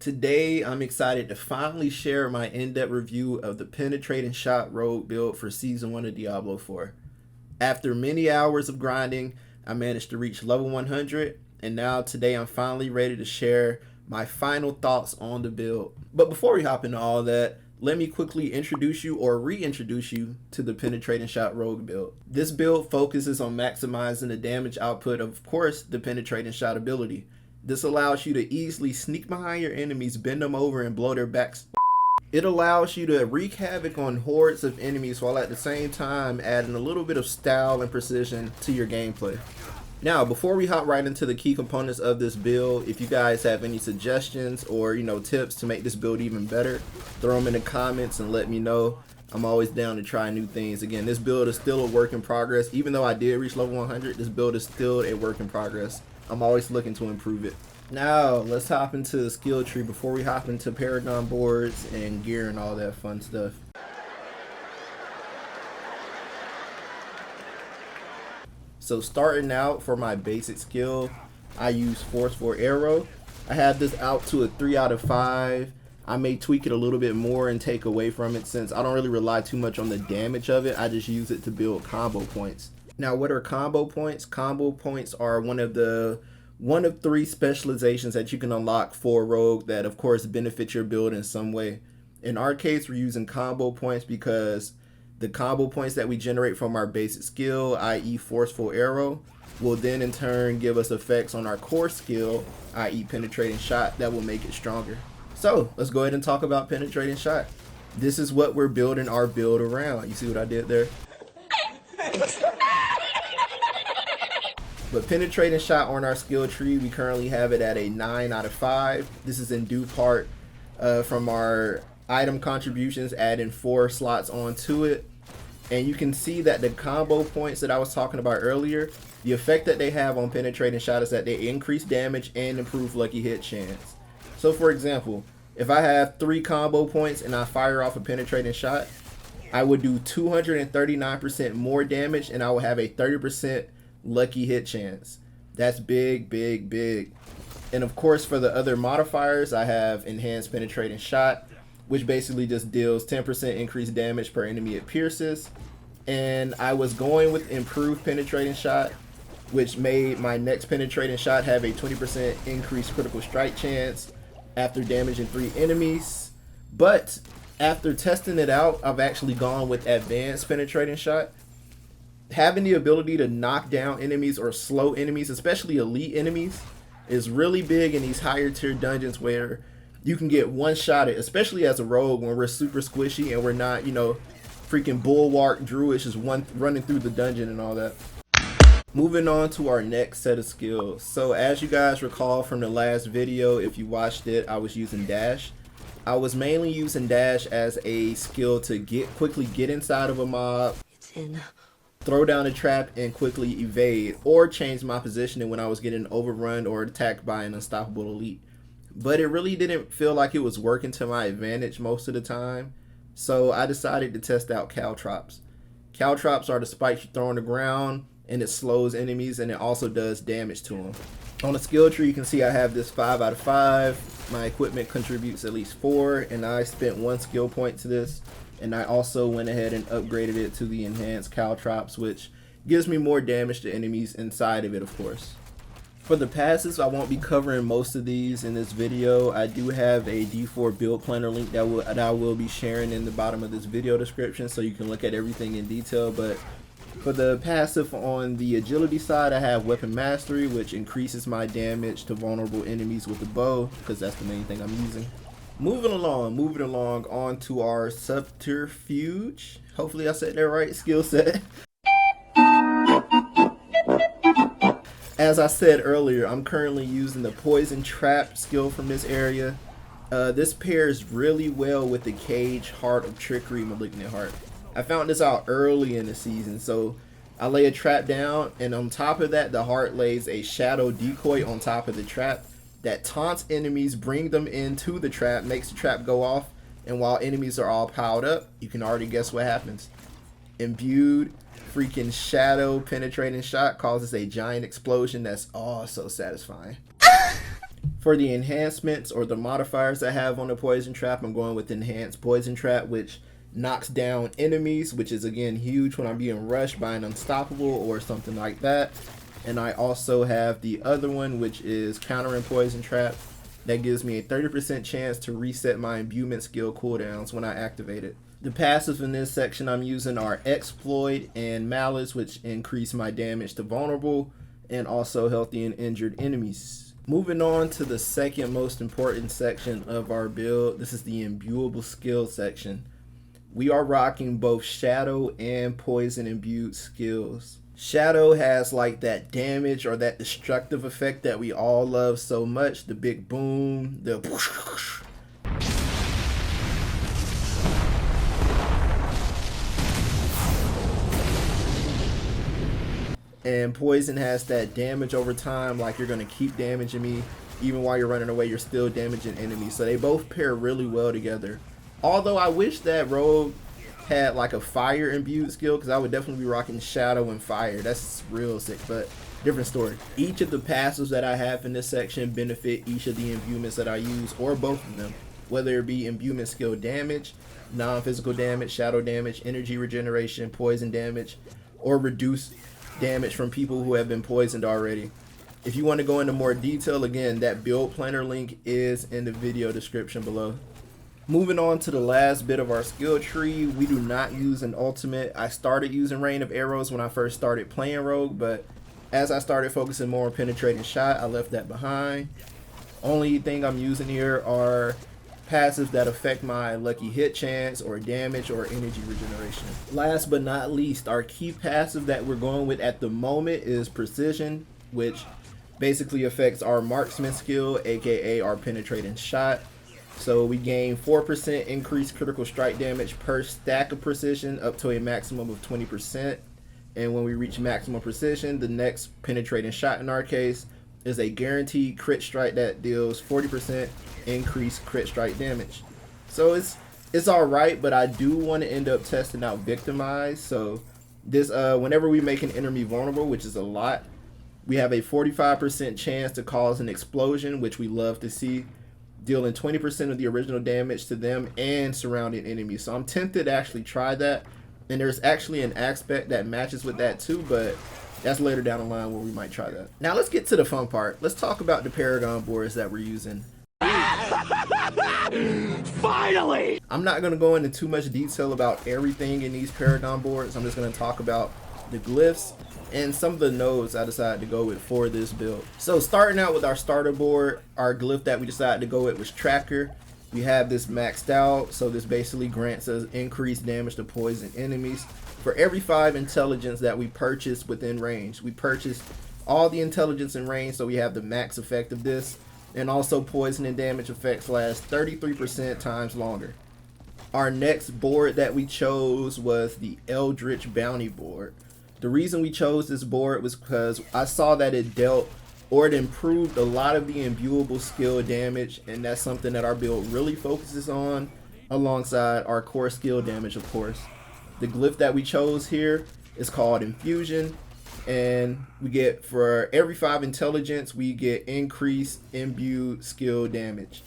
Today, I'm excited to finally share my in-depth review of the penetrating shot rogue build for Season 1 of Diablo 4. After many hours of grinding, I managed to reach level 100, and now today I'm finally ready to share my final thoughts on the build. But before we hop into all that, let me quickly introduce you or reintroduce you to the penetrating shot rogue build. This build focuses on maximizing the damage output of course, the penetrating shot ability. This allows you to easily sneak behind your enemies, bend them over, and blow their backs. It allows you to wreak havoc on hordes of enemies while at the same time adding a little bit of style and precision to your gameplay. Now, before we hop right into the key components of this build, if you guys have any suggestions or tips to make this build even better, throw them in the comments and let me know. I'm always down to try new things. Again, this build is still a work in progress. Even though I did reach level 100, this build is still a work in progress. I'm always looking to improve it. Now, let's hop into the skill tree before we hop into Paragon boards and gear and all that fun stuff. So starting out for my basic skill, I use Forceful Arrow. I have this out to a 3 out of 5. I may tweak it a little bit more and take away from it since I don't really rely too much on the damage of it. I just use it to build combo points. Now, what are combo points? Combo points are one of 3 specializations that you can unlock for Rogue that of course benefit your build in some way. In our case, we're using combo points because the combo points that we generate from our basic skill, i.e. Forceful Arrow, will then in turn give us effects on our core skill, i.e. Penetrating Shot, that will make it stronger. So let's go ahead and talk about Penetrating Shot. This is what we're building our build around. You see what I did there? But Penetrating Shot on our skill tree, we currently have it at a 9 out of 5. This is in due part from our item contributions, adding 4 slots onto it. And you can see that the combo points that I was talking about earlier, the effect that they have on Penetrating Shot is that they increase damage and improve lucky hit chance. So for example, if I have 3 combo points and I fire off a Penetrating Shot, I would do 239% more damage and I will have a 30% lucky hit chance. That's big, big, big. And of course, for the other modifiers, I have Enhanced Penetrating Shot, which basically just deals 10% increased damage per enemy it pierces. And I was going with Improved Penetrating Shot, which made my next Penetrating Shot have a 20% increased critical strike chance after damaging 3 enemies. But after testing it out, I've actually gone with Advanced Penetrating Shot. Having the ability to knock down enemies or slow enemies, especially elite enemies, is really big in these higher tier dungeons where you can get one-shotted, especially as a rogue when we're super squishy and we're not, freaking bulwark druids just running through the dungeon and all that. Moving on to our next set of skills. So as you guys recall from the last video, if you watched it, I was using Dash. I was mainly using Dash as a skill to quickly get inside of a mob, throw down a trap, and quickly evade, or change my positioning when I was getting overrun or attacked by an unstoppable elite. But it really didn't feel like it was working to my advantage most of the time, so I decided to test out Caltrops. Caltrops are the spikes you throw on the ground, and it slows enemies, and it also does damage to them. On the skill tree, you can see I have this 5 out of 5. My equipment contributes at least 4, and I spent 1 skill point to this. And I also went ahead and upgraded it to the Enhanced Caltrops, which gives me more damage to enemies inside of it, of course. For the passives, I won't be covering most of these in this video. I do have a D4 build planner link that I will be sharing in the bottom of this video description, so you can look at everything in detail. But for the passive on the agility side, I have Weapon Mastery, which increases my damage to vulnerable enemies with the bow, because that's the main thing I'm using. Moving along on to our Subterfuge. Hopefully I said that right, skill set. As I said earlier, I'm currently using the Poison Trap skill from this area. This pairs really well with the Cage Heart of Trickery Malignant Heart. I found this out early in the season, so I lay a trap down, and on top of that, the heart lays a shadow decoy on top of the trap that taunts enemies, bring them into the trap, makes the trap go off, and while enemies are all piled up, you can already guess what happens. Imbued freaking shadow penetrating shot causes a giant explosion that's so satisfying. For the enhancements or the modifiers I have on the poison trap, I'm going with enhanced poison trap, which knocks down enemies, which is again huge when I'm being rushed by an unstoppable or something like that. And I also have the other one, which is countering poison trap. That gives me a 30% chance to reset my imbuement skill cooldowns when I activate it. The passives in this section I'm using are Exploit and Malice, which increase my damage to vulnerable and also healthy and injured enemies. Moving on to the second most important section of our build, this is the imbuable skill section. We are rocking both Shadow and Poison imbued skills. Shadow has like that damage or that destructive effect that we all love so much. The big boom, the and Poison has that damage over time, like you're gonna keep damaging me even while you're running away, you're still damaging enemies. So they both pair really well together. Although I wish that Rogue had like a fire imbued skill, because I would definitely be rocking Shadow and fire. That's real sick, but different story. Each of the passives that I have in this section benefit each of the imbuements that I use, or both of them, whether it be imbuement skill damage, non-physical damage, shadow damage, energy regeneration, poison damage, or reduce damage from people who have been poisoned already. If you want to go into more detail, again, that build planner link is in the video description below. Moving on to the last bit of our skill tree, we do not use an ultimate. I started using Rain of Arrows when I first started playing Rogue, but as I started focusing more on penetrating shot, I left that behind. Only thing I'm using here are passives that affect my lucky hit chance or damage or energy regeneration. Last but not least, our key passive that we're going with at the moment is Precision, which basically affects our marksman skill, aka our penetrating shot. So we gain 4% increased critical strike damage per stack of precision up to a maximum of 20%. And when we reach maximum precision, the next penetrating shot in our case is a guaranteed crit strike that deals 40% increased crit strike damage. So it's alright, but I do want to end up testing out Victimize. So this whenever we make an enemy vulnerable, which is a lot, we have a 45% chance to cause an explosion, which we love to see, dealing 20% of the original damage to them and surrounding enemies. So I'm tempted to actually try that, and there's actually an aspect that matches with that too, but that's later down the line where we might try that. Now let's get to the fun part. Let's talk about the Paragon boards that we're using. Finally! I'm not going to go into too much detail about everything in these Paragon boards. I'm just going to talk about the glyphs and some of the nodes I decided to go with for this build. So starting out with our starter board, our glyph that we decided to go with was Tracker. We have this maxed out, so this basically grants us increased damage to poison enemies for every 5 intelligence that we purchase within range. We purchased all the intelligence in range, so we have the max effect of this, and also poison and damage effects last 33% times longer. Our next board that we chose was the Eldritch Bounty board. The reason we chose this board was because I saw that it dealt or it improved a lot of the imbuable skill damage, and that's something that our build really focuses on alongside our core skill damage, of course. The glyph that we chose here is called Infusion, and we get, for every 5 intelligence, we get increased imbued skill damage.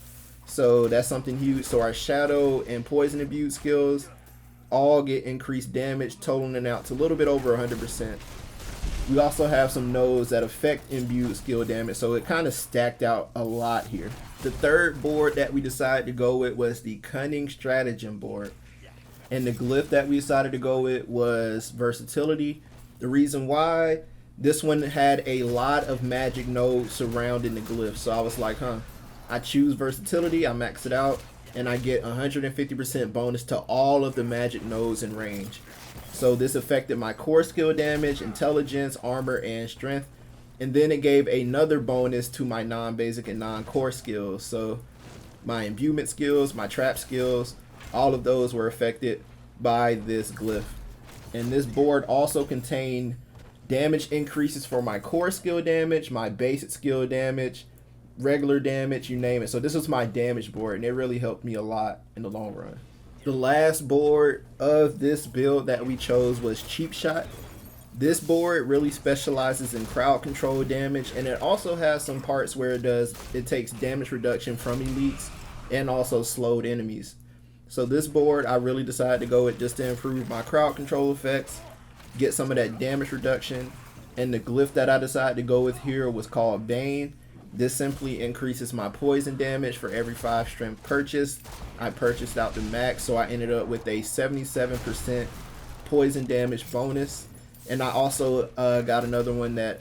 So that's something huge. So our shadow and poison imbued skills all get increased damage, totaling out to a little bit over 100%. We also have some nodes that affect imbued skill damage, so it kind of stacked out a lot here. The third board that we decided to go with was the Cunning Stratagem board, and the glyph that we decided to go with was Versatility. The reason why, this one had a lot of magic nodes surrounding the glyph, so I was like, I choose Versatility, I max it out, and I get 150% bonus to all of the magic nodes in range. So this affected my core skill damage, intelligence, armor, and strength. And then it gave another bonus to my non-basic and non-core skills. So my imbuement skills, my trap skills, all of those were affected by this glyph. And this board also contained damage increases for my core skill damage, my basic skill damage, regular damage, you name it. So this was my damage board, and it really helped me a lot in the long run. The last board of this build that we chose was Cheap Shot. This board really specializes in crowd control damage, and it also has some parts where it takes damage reduction from elites and also slowed enemies. So this board I really decided to go with just to improve my crowd control effects, get some of that damage reduction, and the glyph that I decided to go with here was called Bane. This simply increases my poison damage for every 5 strength purchased. I purchased out the max, so I ended up with a 77% poison damage bonus. And I also got another one that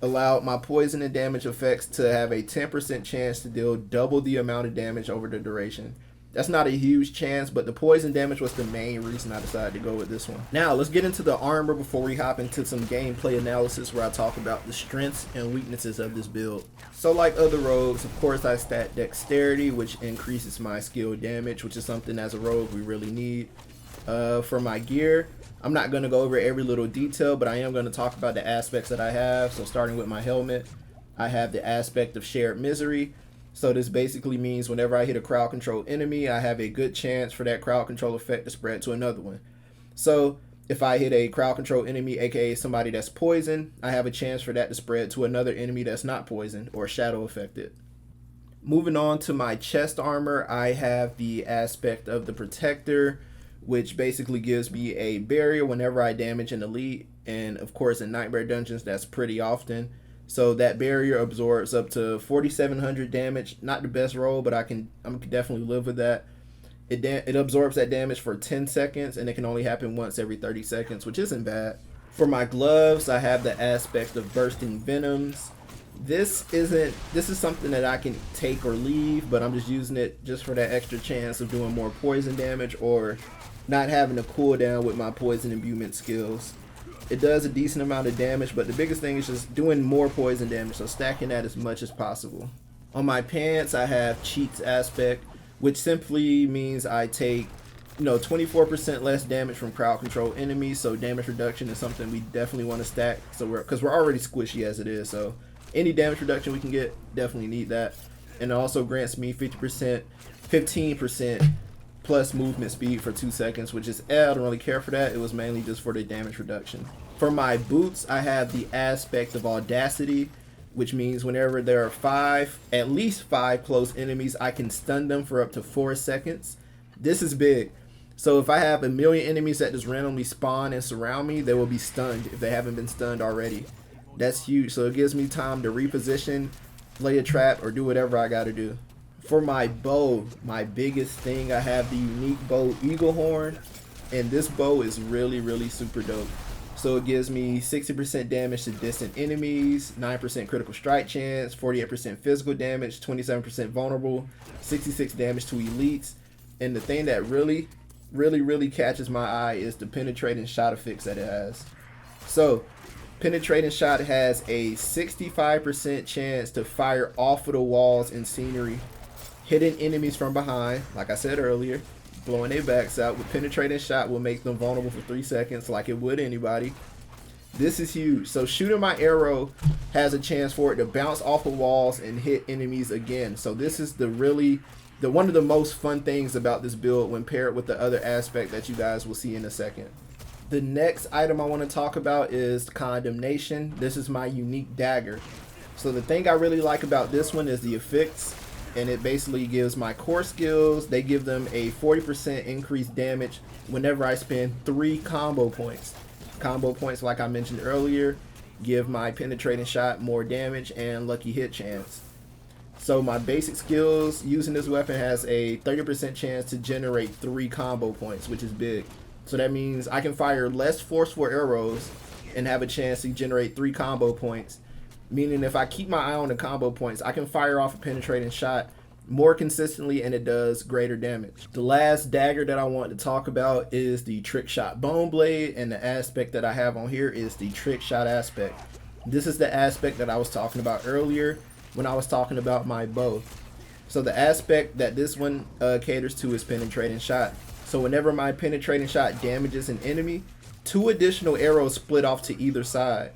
allowed my poison and damage effects to have a 10% chance to deal double the amount of damage over the duration. That's not a huge chance, but the poison damage was the main reason I decided to go with this one. Now, let's get into the armor before we hop into some gameplay analysis where I talk about the strengths and weaknesses of this build. So like other rogues, of course I stat dexterity, which increases my skill damage, which is something as a rogue we really need. For my gear, I'm not going to go over every little detail, but I am going to talk about the aspects that I have. So starting with my helmet, I have the aspect of shared misery. So this basically means whenever I hit a crowd control enemy, I have a good chance for that crowd control effect to spread to another one. So if I hit a crowd control enemy, aka somebody that's poisoned, I have a chance for that to spread to another enemy that's not poisoned or shadow affected. Moving on to my chest armor, I have the aspect of the protector, which basically gives me a barrier whenever I damage an elite, and of course in nightmare dungeons that's pretty often. So that barrier absorbs up to 4,700 damage. Not the best roll, but I can definitely live with that. It absorbs that damage for 10 seconds, and it can only happen once every 30 seconds, which isn't bad. For my gloves, I have the aspect of bursting venoms. This is something that I can take or leave, but I'm just using it just for that extra chance of doing more poison damage or not having a cooldown with my poison imbuement skills. It does a decent amount of damage, but the biggest thing is just doing more poison damage, so stacking that as much as possible. On my pants, I have cheats aspect, which simply means I take 24% less damage from crowd control enemies, so damage reduction is something we definitely want to stack, so because we're already squishy as it is, so any damage reduction we can get, definitely need that. And it also grants me 15% plus movement speed for 2 seconds, which is I don't really care for that. It was mainly just for the damage reduction. For my boots, I have the aspect of audacity, which means whenever there are at least five close enemies, I can stun them for up to 4 seconds. This is big. So if I have a million enemies that just randomly spawn and surround me, they will be stunned if they haven't been stunned already. That's huge. So it gives me time to reposition, lay a trap, or do whatever I gotta do. For my bow, my biggest thing, I have the unique bow Eagle Horn, and this bow is really super dope. So it gives me 60% damage to distant enemies, 9% critical strike chance, 48% physical damage, 27% vulnerable, 66 damage to elites. And the thing that really catches my eye is the penetrating shot affix that it has. So penetrating shot has a 65% chance to fire off of the walls and scenery, hitting enemies from behind, like I said earlier, blowing their backs out. With penetrating shot will make them vulnerable for 3 seconds like it would anybody. This is huge. So shooting my arrow has a chance for it to bounce off of walls and hit enemies again. So this is one of the most fun things about this build when paired with the other aspect that you guys will see in a second. The next item I want to talk about is Condemnation. This is my unique dagger. So the thing I really like about this one is the effects. And it basically gives my core skills, they give them a 40% increased damage whenever I spend 3 combo points. Combo points, like I mentioned earlier, give my penetrating shot more damage and lucky hit chance. So my basic skills using this weapon has a 30% chance to generate 3 combo points, which is big. So that means I can fire less forceful arrows and have a chance to generate 3 combo points. Meaning if I keep my eye on the combo points, I can fire off a penetrating shot more consistently and it does greater damage. The last dagger that I want to talk about is the trick shot bone blade, and the aspect that I have on here is the trick shot aspect. This is the aspect that I was talking about earlier when I was talking about my bow. So the aspect that this one caters to is penetrating shot. So whenever my penetrating shot damages an enemy, 2 additional arrows split off to either side.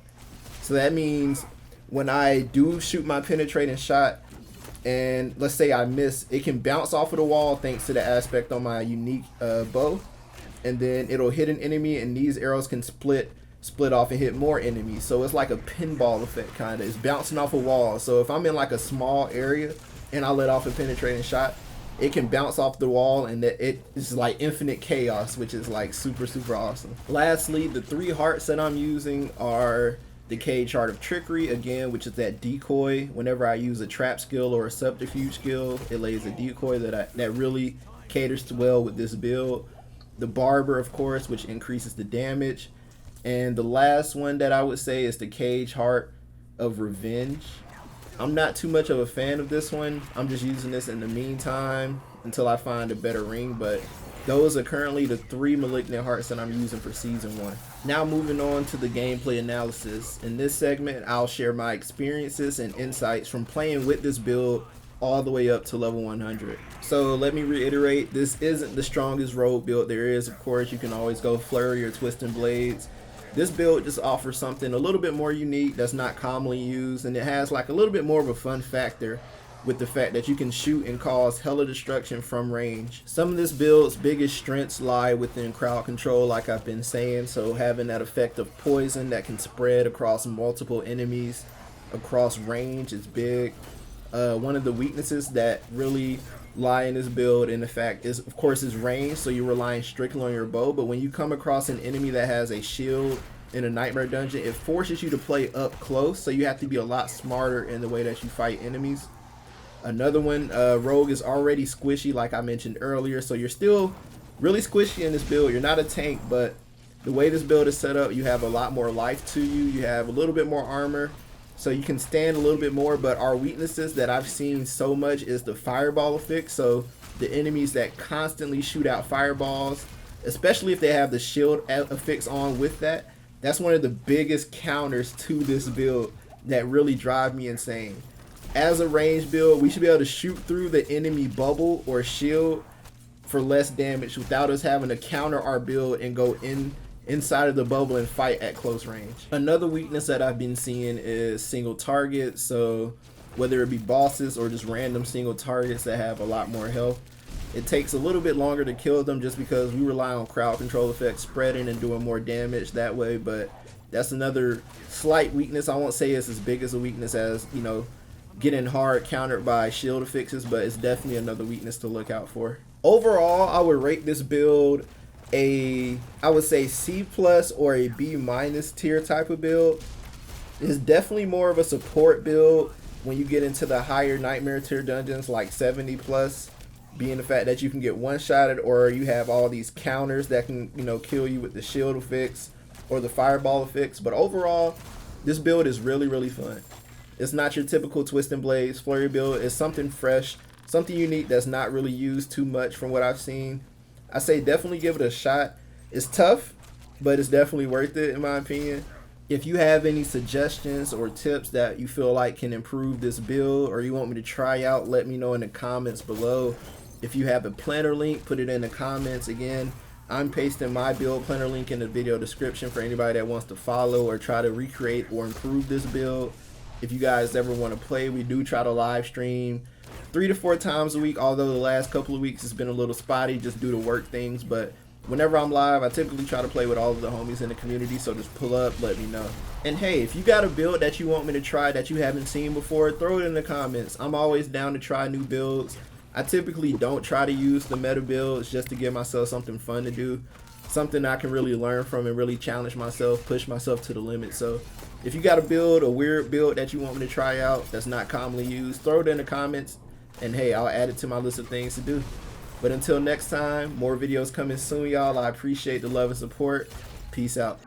So that means when I do shoot my penetrating shot and let's say I miss, it can bounce off of the wall thanks to the aspect on my unique bow, and then it'll hit an enemy and these arrows can split split off and hit more enemies. So it's like a pinball effect kind of. It's bouncing off a wall. So if I'm in like a small area and I let off a penetrating shot, it can bounce off the wall, and it is like infinite chaos, which is like super awesome. Lastly, the 3 hearts that I'm using are the Cage Heart of Trickery, again, which is that decoy. Whenever I use a trap skill or a subterfuge skill, it lays a decoy that really caters to well with this build. The Barber, of course, which increases the damage. And the last one that I would say is the Cage Heart of Revenge. I'm not too much of a fan of this one. I'm just using this in the meantime until I find a better ring, but those are currently the 3 Malignant Hearts that I'm using for Season 1. Now moving on to the gameplay analysis. In this segment, I'll share my experiences and insights from playing with this build all the way up to level 100. So let me reiterate, this isn't the strongest rogue build there is. Of course, you can always go Flurry or Twisting Blades. This build just offers something a little bit more unique that's not commonly used, and it has like a little bit more of a fun factor with the fact that you can shoot and cause hella destruction from range. Some of this build's biggest strengths lie within crowd control, like I've been saying, so having that effect of poison that can spread across multiple enemies across range is big. One of the weaknesses that really lie in this build, in the fact, is of course is range, so you're relying strictly on your bow, but when you come across an enemy that has a shield in a nightmare dungeon, it forces you to play up close, so you have to be a lot smarter in the way that you fight enemies. Another one, rogue is already squishy, like I mentioned earlier, so you're still really squishy in this build. You're not a tank, but the way this build is set up, you have a lot more life to you, you have a little bit more armor, so you can stand a little bit more. But our weaknesses that I've seen so much is the fireball effect. So the enemies that constantly shoot out fireballs, especially if they have the shield effects on with that, that's one of the biggest counters to this build that really drive me insane. As a range build, we should be able to shoot through the enemy bubble or shield for less damage without us having to counter our build and go inside of the bubble and fight at close range. Another weakness that I've been seeing is single targets. So whether it be bosses or just random single targets that have a lot more health, it takes a little bit longer to kill them just because we rely on crowd control effects spreading and doing more damage that way. But that's another slight weakness. I won't say it's as big as a weakness as, you know, getting hard countered by shield affixes, but it's definitely another weakness to look out for. Overall, I would rate this build I would say C+ or a B- tier type of build. It's definitely more of a support build when you get into the higher nightmare tier dungeons like 70+, being the fact that you can get one-shotted, or you have all these counters that can, you know, kill you with the shield effects or the fireball effects. But overall, this build is really fun. It's not your typical Twisting Blades Flurry build. It's something fresh, something unique that's not really used too much from what I've seen. I say definitely give it a shot. It's tough, but it's definitely worth it in my opinion. If you have any suggestions or tips that you feel like can improve this build, or you want me to try out, let me know in the comments below. If you have a planner link, put it in the comments. Again, I'm pasting my build planner link in the video description for anybody that wants to follow or try to recreate or improve this build. If you guys ever want to play, we do try to live stream 3 to 4 times a week, although the last couple of weeks it's been a little spotty just due to work things. But whenever I'm live, I typically try to play with all of the homies in the community, so just pull up, let me know. And hey, if you got a build that you want me to try that you haven't seen before, throw it in the comments. I'm always down to try new builds. I typically don't try to use the meta builds just to give myself something fun to do, something I can really learn from and really challenge myself, push myself to the limit. So if you got a build, a weird build that you want me to try out that's not commonly used, throw it in the comments, and hey, I'll add it to my list of things to do. But until next time, more videos coming soon, y'all. I appreciate the love and support. Peace out.